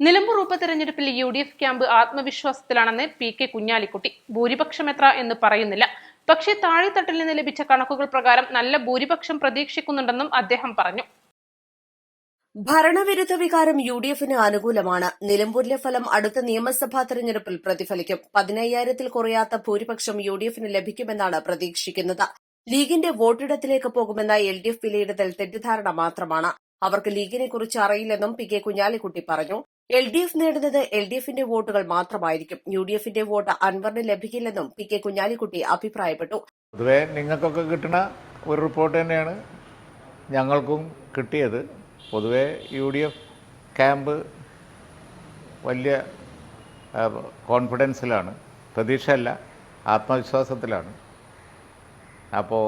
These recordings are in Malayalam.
നിലമ്പൂർ ഉപതെരഞ്ഞെടുപ്പിൽ UDF ക്യാമ്പ് ആത്മവിശ്വാസത്തിലാണെന്ന് PK കുഞ്ഞാലിക്കുട്ടി. ഭൂരിപക്ഷം എത്ര എന്ന് പറയുന്നില്ല. പക്ഷേ താഴെത്തട്ടിൽ നിന്ന് ലഭിച്ച കണക്കുകൾ പ്രകാരം നല്ല ഭൂരിപക്ഷം പ്രതീക്ഷിക്കുന്നുണ്ടെന്നും അദ്ദേഹം പറഞ്ഞു. ഭരണവിരുദ്ധ വികാരം UDFന് അനുകൂലമാണ്. നിലമ്പൂരിലെ ഫലം അടുത്ത നിയമസഭാ തെരഞ്ഞെടുപ്പിൽ പ്രതിഫലിക്കും. 10,000-ൽ കുറയാത്ത ഭൂരിപക്ഷം UDFന് ലഭിക്കുമെന്നാണ് പ്രതീക്ഷിക്കുന്നത്. ലീഗിന്റെ വോട്ടിടത്തിലേക്ക് പോകുമെന്ന LDF വിലയിരുത്തൽ തെറ്റിദ്ധാരണ മാത്രമാണ്. അവർക്ക് ലീഗിനെക്കുറിച്ച് അറിയില്ലെന്നും PK കുഞ്ഞാലിക്കുട്ടി പറഞ്ഞു. LDF നേടുന്നത് LDFന്റെ വോട്ടുകൾ മാത്രമായിരിക്കും. UDFന്റെ വോട്ട് അൻവറിന് ലഭിക്കില്ലെന്നും PK കുഞ്ഞാലിക്കുട്ടി അഭിപ്രായപ്പെട്ടു. പൊതുവെ നിങ്ങൾക്കൊക്കെ കിട്ടുന്ന ഒരു റിപ്പോർട്ട് തന്നെയാണ് ഞങ്ങൾക്കും കിട്ടിയത്. പൊതുവെ UDF ക്യാമ്പ് വലിയ കോൺഫിഡൻസിലാണ്, പ്രതീക്ഷയല്ല, ആത്മവിശ്വാസത്തിലാണ്. അപ്പോൾ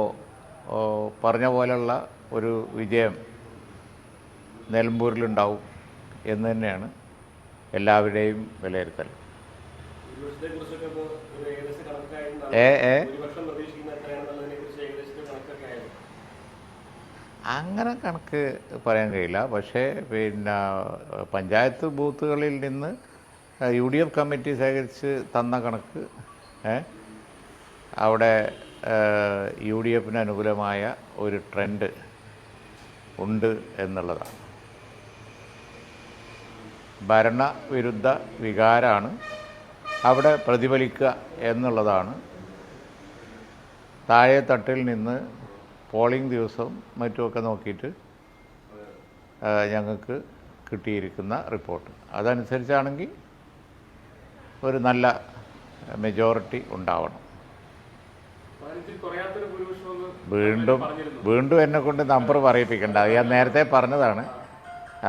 പറഞ്ഞ പോലെയുള്ള ഒരു വിജയം നിലമ്പൂരിലുണ്ടാവും എന്ന് തന്നെയാണ് എല്ലാവരുടെയും വിലയിരുത്തൽ. അങ്ങനെ കണക്ക് പറയാൻ കഴിയില്ല. പക്ഷേ പഞ്ചായത്ത് ബൂത്തുകളിൽ നിന്ന് UDF കമ്മിറ്റി ശേഖരിച്ച് തന്ന കണക്ക് അവിടെ UDFന് അനുകൂലമായ ഒരു ട്രെൻഡ് ഉണ്ട് എന്നുള്ളതാണ്. ഭരണവിരുദ്ധ വികാരമാണ് അവിടെ പ്രതിഫലിക്കുക എന്നുള്ളതാണ് താഴെ തട്ടിൽ നിന്ന് പോളിംഗ് ദിവസവും മറ്റുമൊക്കെ നോക്കിയിട്ട് ഞങ്ങൾക്ക് കിട്ടിയിരിക്കുന്ന റിപ്പോർട്ട്. അതനുസരിച്ചാണെങ്കിൽ ഒരു നല്ല മെജോറിറ്റി ഉണ്ടാവണം. വീണ്ടും എന്നെക്കൊണ്ട് നമ്പർ പറയിപ്പിക്കേണ്ട, അത് ഞാൻ നേരത്തെ പറഞ്ഞതാണ്.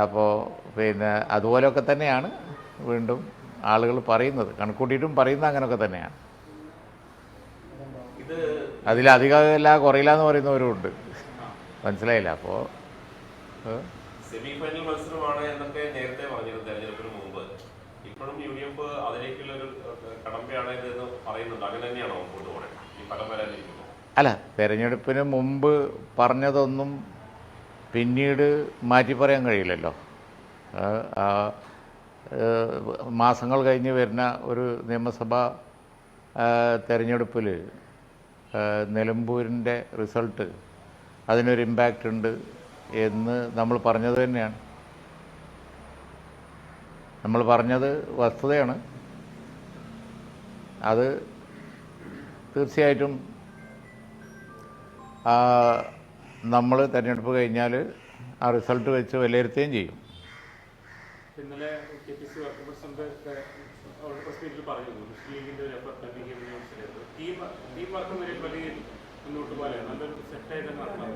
അപ്പോൾ അതുപോലെയൊക്കെ തന്നെയാണ് വീണ്ടും ആളുകൾ പറയുന്നത്, കണക്കൂട്ടിയിട്ടും പറയുന്നത് അങ്ങനെയൊക്കെ തന്നെയാണ്. അതിലധികമല്ല കുറയില്ല എന്ന് പറയുന്നവരുമുണ്ട്. മനസ്സിലായില്ല? അപ്പോൾ സെമി ഫൈനൽ മത്സരമാണ് എന്നൊക്കെ നേരത്തെ പറഞ്ഞിരുന്നു തെരഞ്ഞെടുപ്പിന് മുമ്പ്. ഇപ്പോഴും UDF അതിലേക്കുള്ള ഒരു കടമ്പയാണ് എന്ന് പറയുന്നുണ്ട്. അങ്ങനെ തന്നെയാണോ മുമ്പോട്ട് പോകണേ ഈ ഫലം വരാനിരിക്കുന്നത്? അല്ല, തെരഞ്ഞെടുപ്പിന് മുമ്പ് പറഞ്ഞതൊന്നും പിന്നീട് മാറ്റി പറയാൻ കഴിയില്ലല്ലോ. മാസങ്ങൾ കഴിഞ്ഞ് വരുന്ന ഒരു നിയമസഭാ തെരഞ്ഞെടുപ്പിൽ നിലമ്പൂരിൻ്റെ റിസൾട്ട് അതിനൊരു ഇമ്പാക്റ്റ് ഉണ്ട് എന്ന് നമ്മൾ പറഞ്ഞത് തന്നെയാണ്. നമ്മൾ പറഞ്ഞത് വസ്തുതയാണ്. അത് തീർച്ചയായിട്ടും നമ്മൾ തെരഞ്ഞെടുപ്പ് കഴിഞ്ഞാൽ ആ റിസൾട്ട് വെച്ച് വിലയിരുത്തുകയും ചെയ്യും. ഇന്നലെ KPC വർക്കിംഗ് പ്രസിഡന്റ് പറഞ്ഞിരുന്നു മുസ്ലിം ലീഗിന്റെ ഒരു എഫർട്ട് ടീം വർക്കും മുന്നോട്ട് പോലെ നല്ലൊരു സെറ്റായിട്ട് നടത്താൻ.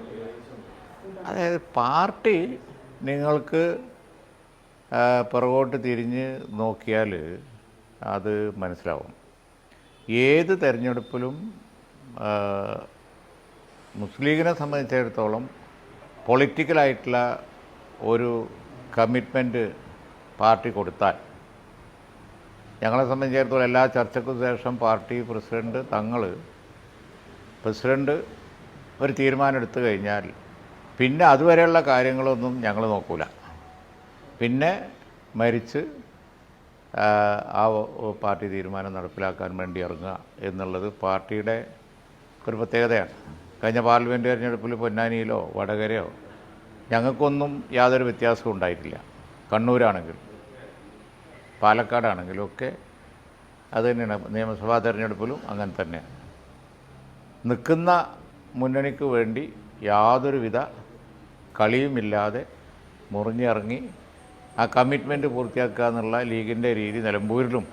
അതായത് പാർട്ടി നിങ്ങൾക്ക് പുറകോട്ട് തിരിഞ്ഞ് നോക്കിയാൽ അത് മനസ്സിലാവും. ഏത് തെരഞ്ഞെടുപ്പിലും മുസ്ലിം ലീഗിനെ സംബന്ധിച്ചിടത്തോളം പൊളിറ്റിക്കലായിട്ടുള്ള ഒരു കമ്മിറ്റ്മെൻറ്റ് പാർട്ടി കൊടുത്താൽ, ഞങ്ങളെ സംബന്ധിച്ചിടത്തോളം എല്ലാ ചർച്ചയ്ക്കും ശേഷം പാർട്ടി പ്രസിഡന്റ് ഒരു തീരുമാനം എടുത്തു കഴിഞ്ഞാൽ പിന്നെ അതുവരെയുള്ള കാര്യങ്ങളൊന്നും ഞങ്ങൾ നോക്കൂല. പിന്നെ മരിച്ച് ആ പാർട്ടി തീരുമാനം നടപ്പിലാക്കാൻ വേണ്ടി ഇറങ്ങുക എന്നുള്ളത് പാർട്ടിയുടെ ഒരു പ്രത്യേകതയാണ്. കഴിഞ്ഞ പാർലമെൻറ്റ് തെരഞ്ഞെടുപ്പിൽ പൊന്നാനിയിലോ വടകരയോ ഞങ്ങൾക്കൊന്നും യാതൊരു വ്യത്യാസവും ഉണ്ടായിട്ടില്ല. കണ്ണൂരാണെങ്കിലും പാലക്കാടാണെങ്കിലും ഒക്കെ അത് തന്നെയാണ്. നിയമസഭാ തെരഞ്ഞെടുപ്പിലും അങ്ങനെ തന്നെയാണ്. നിൽക്കുന്ന മുന്നണിക്ക് വേണ്ടി യാതൊരുവിധ കളിയുമില്ലാതെ മുറിഞ്ഞിറങ്ങി ആ കമ്മിറ്റ്മെൻറ്റ് പൂർത്തിയാക്കുക എന്നുള്ള ലീഗിൻ്റെ രീതി നിലമ്പൂരിലും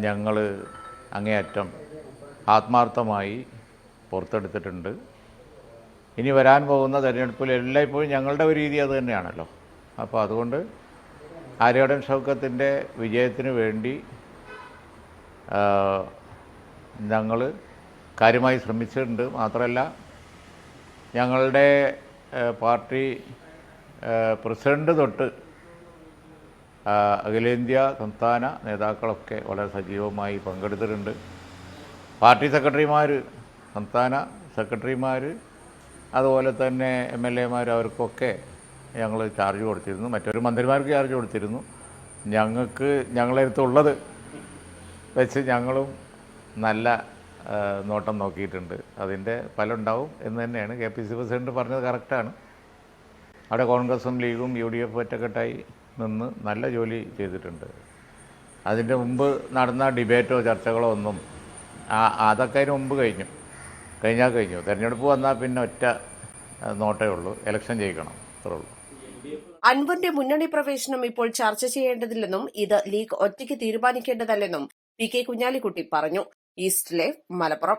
ഞങ്ങൾ അങ്ങേയറ്റം ആത്മാർത്ഥമായി പുറത്തെടുത്തിട്ടുണ്ട്. ഇനി വരാൻ പോകുന്ന തെരഞ്ഞെടുപ്പിൽ എല്ലായ്പ്പോഴും ഞങ്ങളുടെ ഒരു രീതി അത് തന്നെയാണല്ലോ. അപ്പോൾ അതുകൊണ്ട് ആര്യാടൻ ഷൗക്കത്തിൻ്റെ വിജയത്തിന് വേണ്ടി ഞങ്ങൾ കാര്യമായി ശ്രമിച്ചിട്ടുണ്ട്. മാത്രമല്ല ഞങ്ങളുടെ പാർട്ടി പ്രസിഡന്റ് തൊട്ട് അഖിലേന്ത്യാ സംസ്ഥാന നേതാക്കളൊക്കെ വളരെ സജീവമായി പങ്കെടുത്തിട്ടുണ്ട്. പാർട്ടി സെക്രട്ടറിമാർ, സംസ്ഥാന സെക്രട്ടറിമാർ, അതുപോലെ തന്നെ MLA മാർ, അവർക്കൊക്കെ ഞങ്ങൾ ചാർജ് കൊടുത്തിരുന്നു, മറ്റൊരു മന്ത്രിമാർക്ക് ചാർജ് കൊടുത്തിരുന്നു. ഞങ്ങളടുത്തുള്ളത് വെച്ച് ഞങ്ങളും നല്ല നോട്ടം നോക്കിയിട്ടുണ്ട്. അതിൻ്റെ ഫലം ഉണ്ടാവും എന്ന് തന്നെയാണ് KPCC പ്രസിഡന്റ് പറഞ്ഞത്. കറക്റ്റാണ്. അവിടെ കോൺഗ്രസും ലീഗും UDF ഒറ്റക്കെട്ടായി നിന്ന് നല്ല ജോലി ചെയ്തിട്ടുണ്ട്. അതിൻ്റെ മുമ്പ് നടന്ന ഡിബേറ്റോ ചർച്ചകളോ ഒന്നും അതൊക്കെ അതിന് മുമ്പ് കഴിഞ്ഞു. തെരഞ്ഞെടുപ്പ് വന്നാൽ പിന്നെ ഒറ്റ നോട്ടേ ഉള്ളൂ, ഇലക്ഷൻ ജയിക്കണം, അത്രേ ഉള്ളൂ. അൻവറിന്റെ മുന്നണി പ്രവേശനം ഇപ്പോൾ ചർച്ച ചെയ്യേണ്ടതില്ലെന്നും ഇത് ലീഗ് ഒറ്റയ്ക്ക് തീരുമാനിക്കേണ്ടതല്ലെന്നും PK കുഞ്ഞാലിക്കുട്ടി പറഞ്ഞു. East live, Malappuram.